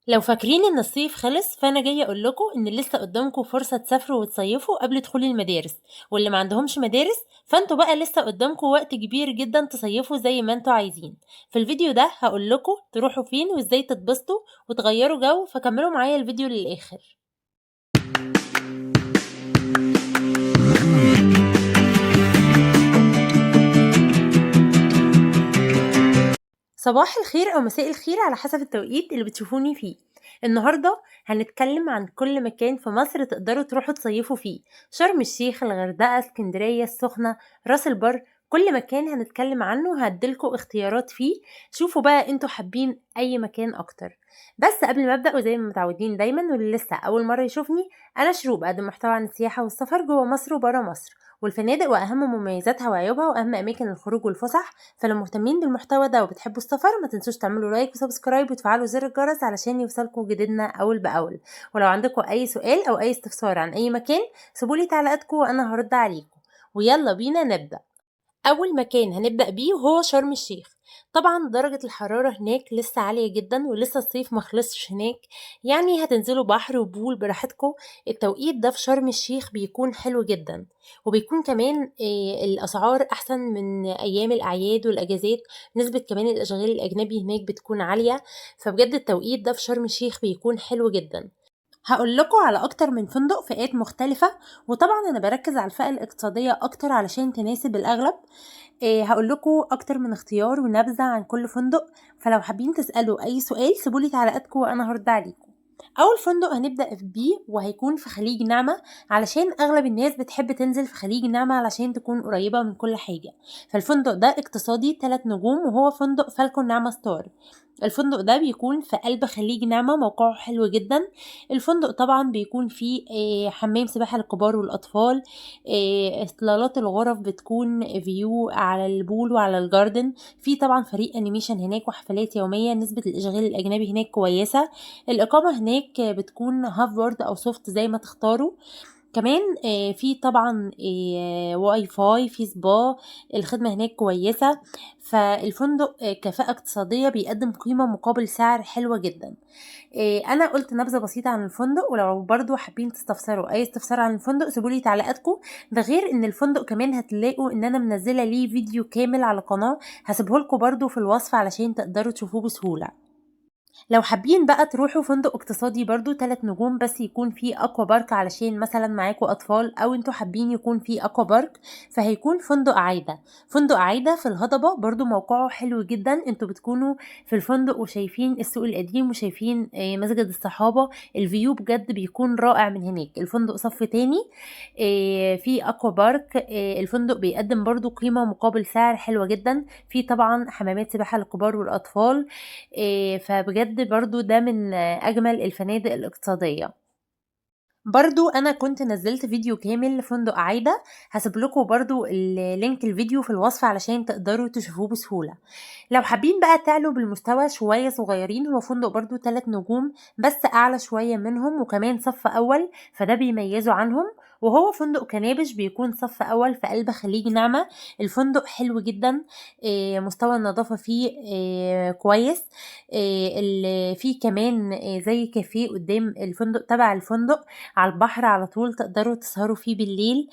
لو فاكرين إن الصيف خلص فأنا جاية أقول لكم إن لسه قدامكم فرصة تسافروا وتصيفوا قبل دخول المدارس، واللي ما عندهمش مدارس فانتوا بقى لسه قدامكم وقت كبير جدا تصيفوا زي ما انتوا عايزين. في الفيديو ده هقول لكم تروحوا فين وازاي تتبسطوا وتغيروا جو، فكملوا معايا الفيديو للآخر. صباح الخير أو مساء الخير على حسب التوقيت اللي بتشوفوني فيه. النهاردة هنتكلم عن كل مكان في مصر تقدروا تروحوا تصيفوا فيه: شرم الشيخ، الغردقة، اسكندرية، السخنة، راس البر. كل مكان هنتكلم عنه وهديلكوا اختيارات فيه. شوفوا بقى انتوا حابين اي مكان اكتر. بس قبل ما ابدأ وزي ما متعودين دايما واللي لسه اول مرة يشوفني، انا شروق بقدم محتوى عن السياحة والسفر جوه مصر وبره مصر والفنادق واهم مميزاتها وعيوبها واهم اماكن الخروج والفسح. فلو مهتمين بالمحتوى ده وبتحبوا السفر ما تنسوش تعملوا لايك وسبسكرايب وتفعلوا زر الجرس علشان يوصلكم جديدنا اول باول. ولو عندكم اي سؤال او اي استفسار عن اي مكان سيبولي تعليقاتكم وانا هرد عليكم. ويلا بينا نبدأ. أول مكان هنبدأ بيه هو شرم الشيخ. طبعا درجة الحرارة هناك لسه عالية جدا ولسه الصيف مخلصش هناك، يعني هتنزلوا بحر وبول براحتكم. التوقيت ده في شرم الشيخ بيكون حلو جدا، وبيكون كمان الأسعار أحسن من أيام الأعياد والأجازات. نسبة كمان الأشغال الأجنبي هناك بتكون عالية، فبجد التوقيت ده في شرم الشيخ بيكون حلو جدا. هقول لكم على اكتر من فندق فئات مختلفة، وطبعا انا بركز على الفئة الاقتصادية اكتر علشان تناسب الاغلب. هقول لكم اكتر من اختيار ونبذة عن كل فندق، فلو حابين تسألوا اي سؤال سيبولي تعليقاتكم وانا هرد عليكم. اول فندق هنبدأ بيه وهيكون في خليج نعمة، علشان اغلب الناس بتحب تنزل في خليج نعمة علشان تكون قريبة من كل حاجة. فالفندق ده اقتصادي 3 نجوم وهو فندق فالكون نعمة ستار. الفندق ده بيكون في قلب خليج نعمة، موقعه حلو جدا. الفندق طبعا بيكون فيه حمام سباحة للكبار والأطفال. اطلالات الغرف بتكون فيو على البول وعلى الجاردن. في طبعا فريق انيميشن هناك وحفلات يومية. نسبة الإشغال الأجنبي هناك كويسة. الإقامة هناك بتكون هاف بورد أو سوفت زي ما تختاروا. كمان في طبعا واي فاي، في سبا. الخدمة هناك كويسة. فالفندق كفاءة اقتصادية بيقدم قيمة مقابل سعر حلوة جدا. انا قلت نبذة بسيطة عن الفندق، ولو برضو حابين تستفسروا اي استفسار عن الفندق سيبولي تعليقاتكم. ده غير ان الفندق كمان هتلاقوا ان انا منزلة ليه فيديو كامل على قناة، هسيبهولكوا برضو في الوصف علشان تقدروا تشوفوه بسهولة. لو حابين بقى تروحوا فندق اقتصادي برضو 3 نجوم بس يكون فيه اكوا بارك علشان مثلا معاكوا اطفال او انتوا حابين يكون فيه اكوا بارك، فهيكون فندق عايدة. فندق عايدة في الهضبة برضو موقعه حلو جدا. انتوا بتكونوا في الفندق وشايفين السوق القديم وشايفين مسجد الصحابة. الفيو بجد بيكون رائع من هناك. الفندق صف تاني في اكوا بارك. الفندق بيقدم برضو قيمة مقابل سعر حلوة جدا. في طبعا حمامات سباحة للكبار والاطفال. فبجد برضو ده من أجمل الفنادق الاقتصادية. برضو انا كنت نزلت فيديو كامل لفندق عايدة، هسيب لكم برضو اللينك الفيديو في الوصف علشان تقدروا تشوفوه بسهولة. لو حابين بقى تعلوا بالمستوى شوية صغيرين، هو فندق برضو 3 نجوم بس اعلى شوية منهم وكمان صف اول، فده بيميزه عنهم. وهو فندق كنابش بيكون صف اول في قلب خليج نعمة. الفندق حلو جدا. مستوى النظافة فيه كويس. فيه كمان زي كافيه قدام الفندق تبع الفندق على البحر على طول، تقدروا تسهروا فيه بالليل.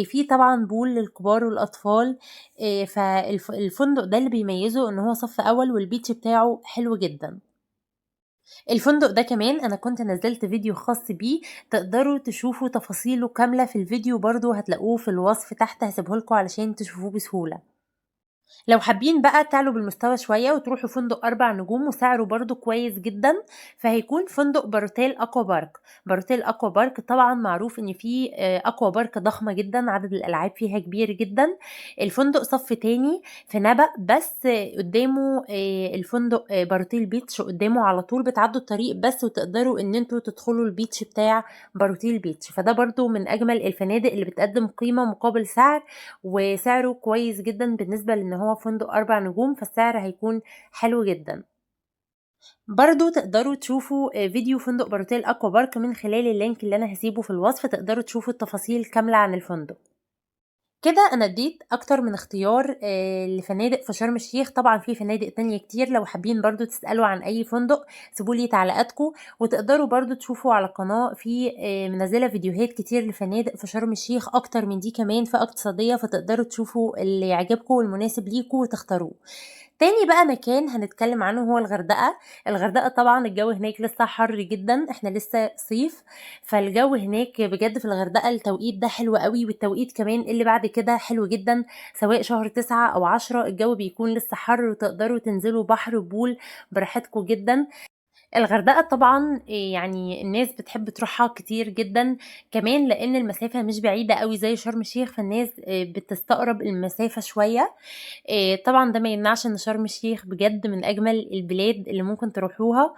فيه طبعا بول للكبار والأطفال. فالفندق ده اللي بيميزه ان هو صف اول والبيتش بتاعه حلو جدا. الفندق ده كمان انا كنت نزلت فيديو خاص بيه، تقدروا تشوفوا تفاصيله كاملة في الفيديو، برضو هتلاقوه في الوصف تحت، هسيبهولكوا علشان تشوفوه بسهولة. لو حابين بقى تعلوا بالمستوى شوية وتروحوا فندق 4 نجوم وسعره برضو كويس جدا، فهيكون فندق باروتيل اكوا بارك. باروتيل اكوا بارك طبعا معروف ان فيه اكوا بارك ضخمة جدا، عدد الالعاب فيها كبير جدا. الفندق صف تاني في نبأ، بس قدامه الفندق باروتيل بيتش قدامه على طول، بتعدوا الطريق بس وتقدروا ان انتوا تدخلوا البيتش بتاع باروتيل بيتش. فده برضو من اجمل الفنادق اللي بتقدم قيمة مقابل سعر، وسعره كويس جدا بالنسبة لان هو فندق 4 نجوم، فالسعر هيكون حلو جدا. برضو تقدروا تشوفوا فيديو فندق باروتيل اكوا بارك من خلال اللينك اللي انا هسيبه في الوصف، تقدروا تشوفوا التفاصيل كاملة عن الفندق. كده أنا اديت أكتر من اختيار لفنادق في شرم الشيخ. طبعا في فنادق تانية كتير، لو حابين برضو تسألوا عن أي فندق سيبولي تعليقاتكم، وتقدروا برضو تشوفوا على القناة في منزلة فيديوهات كتير لفنادق في شرم الشيخ أكتر من دي كمان في اقتصادية، فتقدروا تشوفوا اللي يعجبكم والمناسب ليكم وتختاروه. تاني بقى مكان هنتكلم عنه هو الغردقة. الغردقة طبعا الجو هناك لسه حر جدا، احنا لسه صيف، فالجو هناك بجد في الغردقة التوقيت ده حلو قوي، والتوقيت كمان اللي بعد كده حلو جدا، سواء شهر 9 أو 10 الجو بيكون لسه حر وتقدروا تنزلوا بحر وبول براحتكم جدا. الغردقة طبعا يعني الناس بتحب تروحها كتير جدا، كمان لان المسافة مش بعيدة قوي زي شرم الشيخ، فالناس بتستقرب المسافة شوية. طبعا ده ما يمنعش ان شرم الشيخ بجد من اجمل البلاد اللي ممكن تروحوها.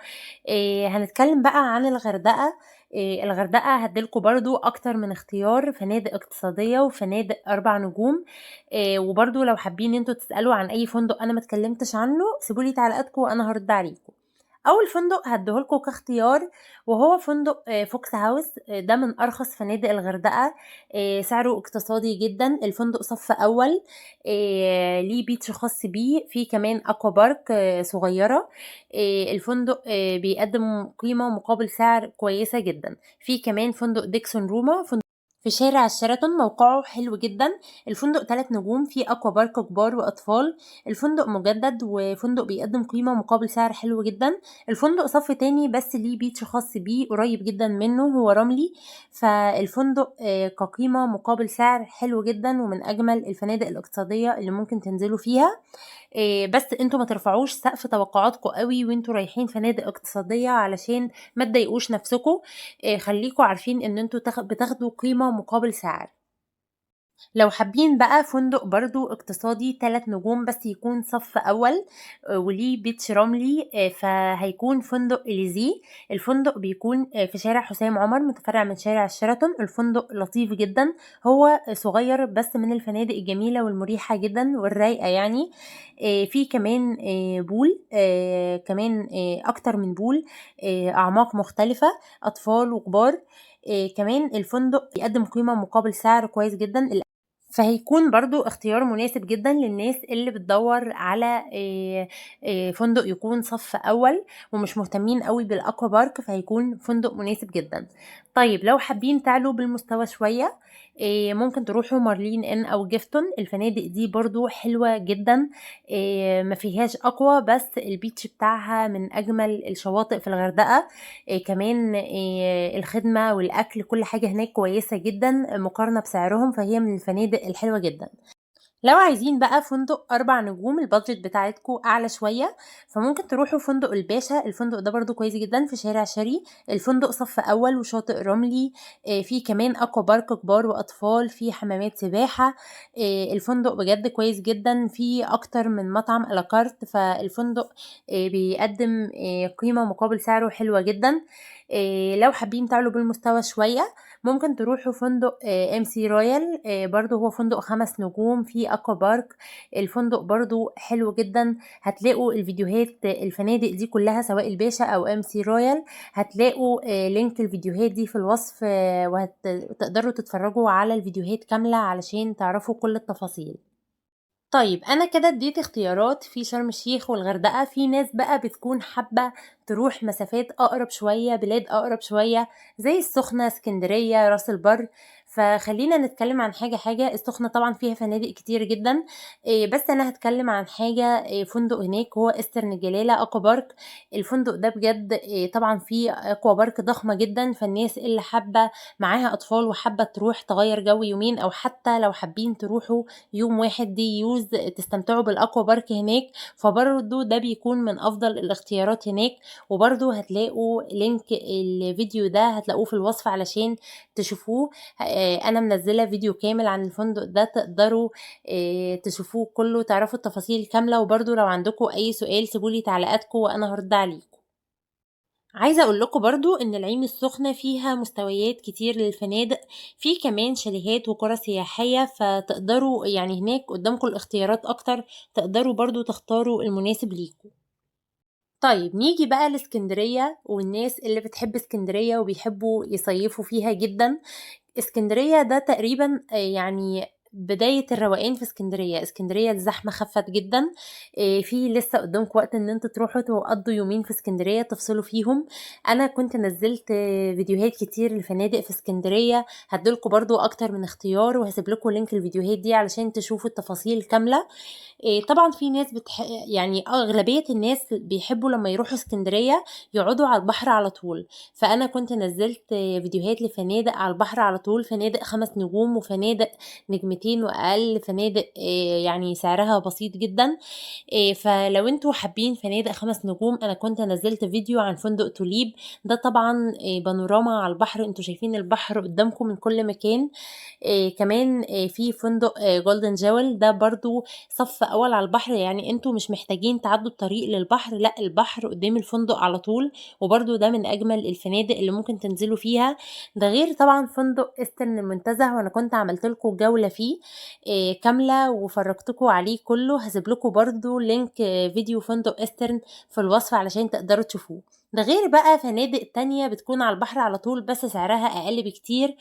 هنتكلم بقى عن الغردقة. الغردقة هديلكوا برضو اكتر من اختيار، فنادق اقتصادية وفنادق 4 نجوم. وبرضو لو حابين انتوا تسألوا عن اي فندق انا ما اتكلمتش عنه سيبولي تعليقاتكم وانا هرد عليكم. اول فندق هديهولكوا كاختيار وهو فندق فوكس هاوس. ده من ارخص فنادق الغردقة، سعره اقتصادي جدا. الفندق صف اول، ليه بيتش خاص بيه، في كمان اكوا بارك صغيرة. الفندق بيقدم قيمة مقابل سعر كويسة جدا. في كمان فندق ديكسون روما في شارع الشيراتون، موقعه حلو جدا. الفندق 3 نجوم، فيه اكوا بارك كبار واطفال. الفندق مجدد وفندق بيقدم قيمة مقابل سعر حلو جدا. الفندق صف تاني بس ليه بيتش خاص بيه قريب جدا منه، هو رملي. فالفندق كقيمة مقابل سعر حلو جدا، ومن اجمل الفنادق الاقتصادية اللي ممكن تنزلوا فيها. بس انتوا ما ترفعوش سقف توقعاتكم قوي وانتوا رايحين فنادق اقتصادية علشان ما تضايقوش نفسكم. خليكوا عارفين ان انتوا بتاخدوا قيمة مقابل سعر. لو حابين بقى فندق برضو اقتصادي 3 نجوم بس يكون صف اول وليه بيتش رملي، فهيكون فندق اليزي. الفندق بيكون في شارع حسام عمر متفرع من شارع الشيراتون. الفندق لطيف جدا، هو صغير بس من الفنادق الجميلة والمريحة جدا والرايقة يعني. في كمان بول، كمان اكتر من بول، اعماق مختلفة، اطفال وكبار. كمان الفندق بيقدم قيمة مقابل سعر كويس جدا، فهيكون برضو اختيار مناسب جدا للناس اللي بتدور على فندق يكون صف اول ومش مهتمين قوي بالاكوا بارك، فهيكون فندق مناسب جدا. طيب لو حابين تعلوا بالمستوى شوية ممكن تروحوا مارلين ان او جيفتون. الفنادق دي برضو حلوة جدا، ما فيهاش اقوى بس البيتش بتاعها من اجمل الشواطئ في الغردقة. كمان الخدمة والاكل كل حاجة هناك كويسة جدا مقارنة بسعرهم، فهي من الفنادق الحلوة جدا. لو عايزين بقى فندق 4 نجوم البادجت بتاعتكم اعلى شوية، فممكن تروحوا فندق الباشا. الفندق ده برضو كويس جدا في شارع شري. الفندق صف اول وشاطئ رملي، في كمان اكوا بارك كبار واطفال، في حمامات سباحة. الفندق بجد كويس جدا، في اكتر من مطعم الاكارت، فالفندق بيقدم قيمة مقابل سعره حلوة جدا. لو حابين تعلوا بالمستوى شوية ممكن تروحوا فندق ام سي رويال. برضو هو فندق 5 نجوم في اكوا بارك. الفندق برضو حلو جدا، هتلاقوا الفيديوهات الفنادق دي كلها سواء الباشا او ام سي رويال، هتلاقوا لينك الفيديوهات دي في الوصف، وتقدروا تتفرجوا على الفيديوهات كاملة علشان تعرفوا كل التفاصيل. طيب انا كده اديت اختيارات في شرم الشيخ والغردقة. في ناس بقى بتكون حابة تروح مسافات اقرب شوية، بلاد اقرب شوية زي السخنة، اسكندرية، راس البر. فخلينا نتكلم عن حاجة حاجة. السخنة طبعا فيها فنادق كتير جدا، بس انا هتكلم عن حاجة، فندق هناك هو استرن جلالة اكوا بارك. الفندق ده بجد طبعا فيه اكوا بارك ضخمة جدا، فالناس اللي حابة معاها اطفال وحابة تروح تغير جو يومين، او حتى لو حابين تروحوا يوم واحد دي يوز تستمتعوا بالاكوا بارك هناك، فبرضو ده بيكون من افضل الاختيارات هناك. وبرضو هتلاقوا لينك الفيديو ده هتلاقوه في الوصف علشان تشوفوه. انا منزله فيديو كامل عن الفندق ده، تقدروا تشوفوه كله تعرفوا التفاصيل الكامله. وبرضو لو عندكم اي سؤال سيبولي تعليقاتكم وانا هرد عليكم. عايزة اقول لكم برضو ان العين السخنة فيها مستويات كتير للفنادق، في كمان شاليهات وقرى سياحية، فتقدروا يعني هناك قدامكم الاختيارات اكتر، تقدروا برضو تختاروا المناسب ليكم. طيب نيجي بقى لاسكندرية والناس اللي بتحب اسكندرية وبيحبوا يصيفوا فيها جدا. اسكندرية ده تقريبا يعني بداية الروقان في اسكندرية. اسكندرية الزحمة خفت جدا. في لسه قدامكم وقت ان انتوا تروحوا تقضوا يومين في اسكندرية تفصلوا فيهم. انا كنت نزلت فيديوهات كتير لفنادق في اسكندرية، هديلكوا برضو اكتر من اختيار وهسيب لكم لينك الفيديوهات دي علشان تشوفوا التفاصيل كاملة. طبعا في ناس يعني اغلبية الناس بيحبوا لما يروحوا اسكندرية يقعدوا على البحر على طول، فانا كنت نزلت فيديوهات لفنادق على البحر على طول، فنادق 5 نجوم وفنادق نجمتين واقل، فنادق يعني سعرها بسيط جدا. فلو انتوا حابين فنادق 5 نجوم، انا كنت نزلت فيديو عن فندق توليب. ده طبعا بانوراما على البحر، انتوا شايفين البحر قدامكم من كل مكان. كمان في فندق جولدن جويل، ده برضو صف اول على البحر، يعني انتوا مش محتاجين تعدوا الطريق للبحر، لا البحر قدام الفندق على طول، وبرضو ده من اجمل الفنادق اللي ممكن تنزلوا فيها. ده غير طبعا فندق استرن المنتزه، وانا كنت عملت لكم جولة فيه كاملة وفرجتكم عليه كله، هسيب لكم برضو لينك فيديو فندق استرن في الوصف علشان تقدروا تشوفوه. ده غير بقى فنادق تانية بتكون على البحر على طول بس سعرها اقل بكتير.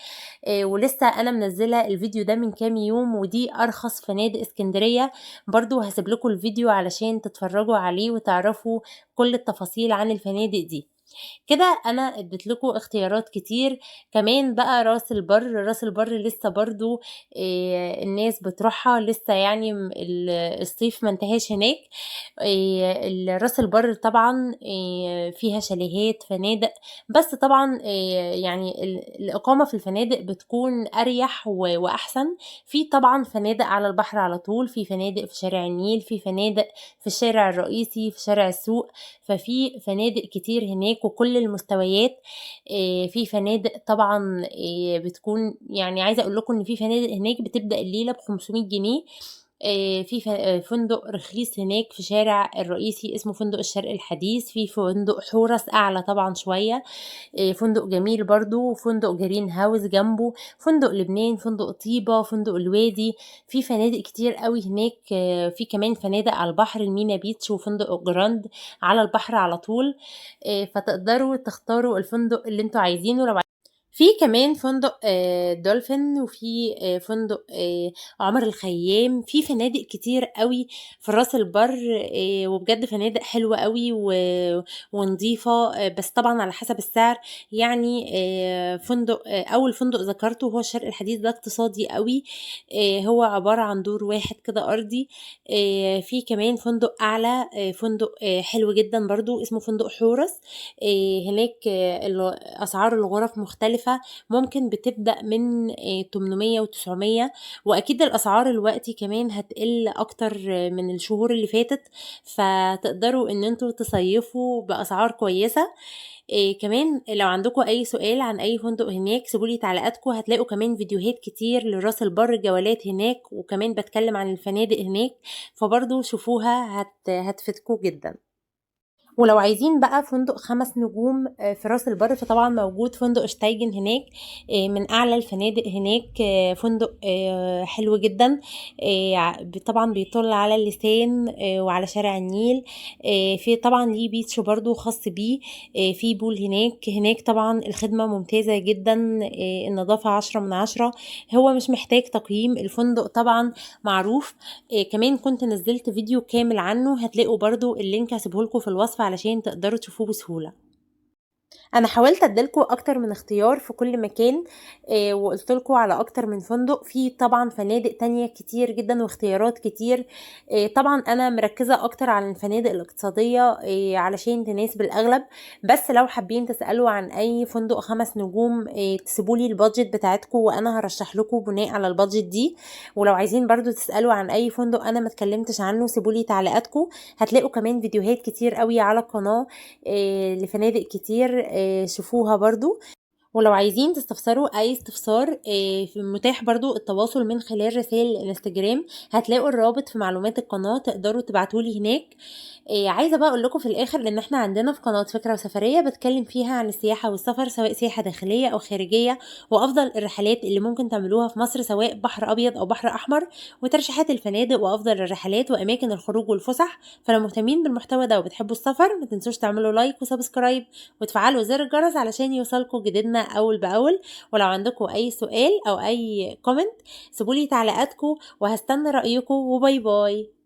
ولسه انا منزله الفيديو ده من كام يوم، ودي ارخص فنادق اسكندريه. برضو هسيب لكم الفيديو علشان تتفرجوا عليه وتعرفوا كل التفاصيل عن الفنادق دي. كده انا اديت لكم اختيارات كتير. كمان بقى راس البر، راس البر لسه برضو الناس بتروحها لسه، يعني الصيف ما انتهاش هناك. راس البر طبعا فيها شاليهات فنادق، بس طبعا يعني الإقامة في الفنادق بتكون أريح وأحسن. في طبعا فنادق على البحر على طول، في فنادق في شارع النيل، في فنادق في الشارع الرئيسي في شارع السوق، ففي فنادق كتير هناك وكل المستويات. في فنادق طبعا بتكون، يعني عايزة اقول لكم ان في فنادق هناك بتبدأ الليلة ب500 جنيه. في فندق رخيص هناك في شارع الرئيسي اسمه فندق الشرق الحديث، في فندق حورس اعلى طبعا شوية، فندق جميل برضو، فندق جرين هاوس جنبه، فندق لبنان، فندق طيبة، فندق الوادي. في فنادق كتير قوي هناك. في كمان فنادق على البحر، المينا بيتش وفندق جراند على البحر على طول. فتقدروا تختاروا الفندق اللي انتوا عايزينه. في كمان فندق دولفين، وفي فندق عمر الخيام، في فنادق كتير قوي في راس البر، وبجد فنادق حلوة قوي ونظيفة، بس طبعا على حسب السعر. يعني فندق اول فندق ذكرته هو الشرق الحديث، ده اقتصادي قوي، هو عبارة عن دور واحد كده ارضي. في كمان فندق اعلى، فندق حلو جدا برضو اسمه فندق حورس. هناك اسعار الغرف مختلفة، ممكن بتبدأ من 800 و900، واكيد الاسعار الوقتي كمان هتقل اكتر من الشهور اللي فاتت، فتقدروا ان انتوا تصيفوا باسعار كويسة. كمان لو عندكم اي سؤال عن اي فندق هناك سيبولي تعليقاتكم، هتلاقوا كمان فيديوهات كتير لراس البر جولات هناك، وكمان بتكلم عن الفنادق هناك، فبرضو شوفوها هتفيدكم جدا. ولو عايزين بقى فندق 5 نجوم في راس البر، فطبعا موجود فندق شتايجن هناك، من اعلى الفنادق هناك، فندق حلو جدا، طبعا بيطل على اللسان وعلى شارع النيل. في طبعا ليه بيتش برضو خاص بيه، في بول هناك طبعا الخدمة ممتازة جدا، النظافة 10/10، هو مش محتاج تقييم، الفندق طبعا معروف. كمان كنت نزلت فيديو كامل عنه، هتلاقوا برضو اللينك هسيبهولكوا في الوصف علشان تقدروا تشوفوه بسهولة. انا حاولت اديلكوا اكتر من اختيار في كل مكان، وقلتلكوا على اكتر من فندق، في طبعا فنادق تانية كتير جدا واختيارات كتير. طبعا انا مركزة اكتر على الفنادق الاقتصادية علشان تناسب الاغلب، بس لو حابين تسألوا عن اي فندق 5 نجوم تسيبولي البادجت بتاعتكم وانا هرشح لكم بناء على البادجت دي. ولو عايزين برضو تسألوا عن اي فندق انا ما اتكلمتش عنه سيبولي تعليقاتكم، هتلاقوا كمان فيديوهات كتير قوي على القناة لفنادق كتير، شوفوها برضو. ولو عايزين تستفسروا اي استفسار، متاح برضو التواصل من خلال رسائل الانستجرام، هتلاقوا الرابط في معلومات القناة، تقدروا تبعتولي هناك. عايزة بقى اقول لكم في الاخر ان احنا عندنا في قناة فكرة وسفرية بتكلم فيها عن السياحة والسفر، سواء سياحة داخلية او خارجية، وافضل الرحلات اللي ممكن تعملوها في مصر سواء بحر ابيض او بحر احمر، وترشيحات الفنادق وافضل الرحلات واماكن الخروج والفسح. فلو مهتمين بالمحتوى ده وبتحبوا السفر، ما تنسوش تعملوا لايك وسبسكرايب وتفعلوا زر الجرس علشان يوصلكم جديدنا أول بأول. ولو عندكم أي سؤال أو أي كومنت سيبولي تعليقاتكم وهستنى رأيكم، وباي باي.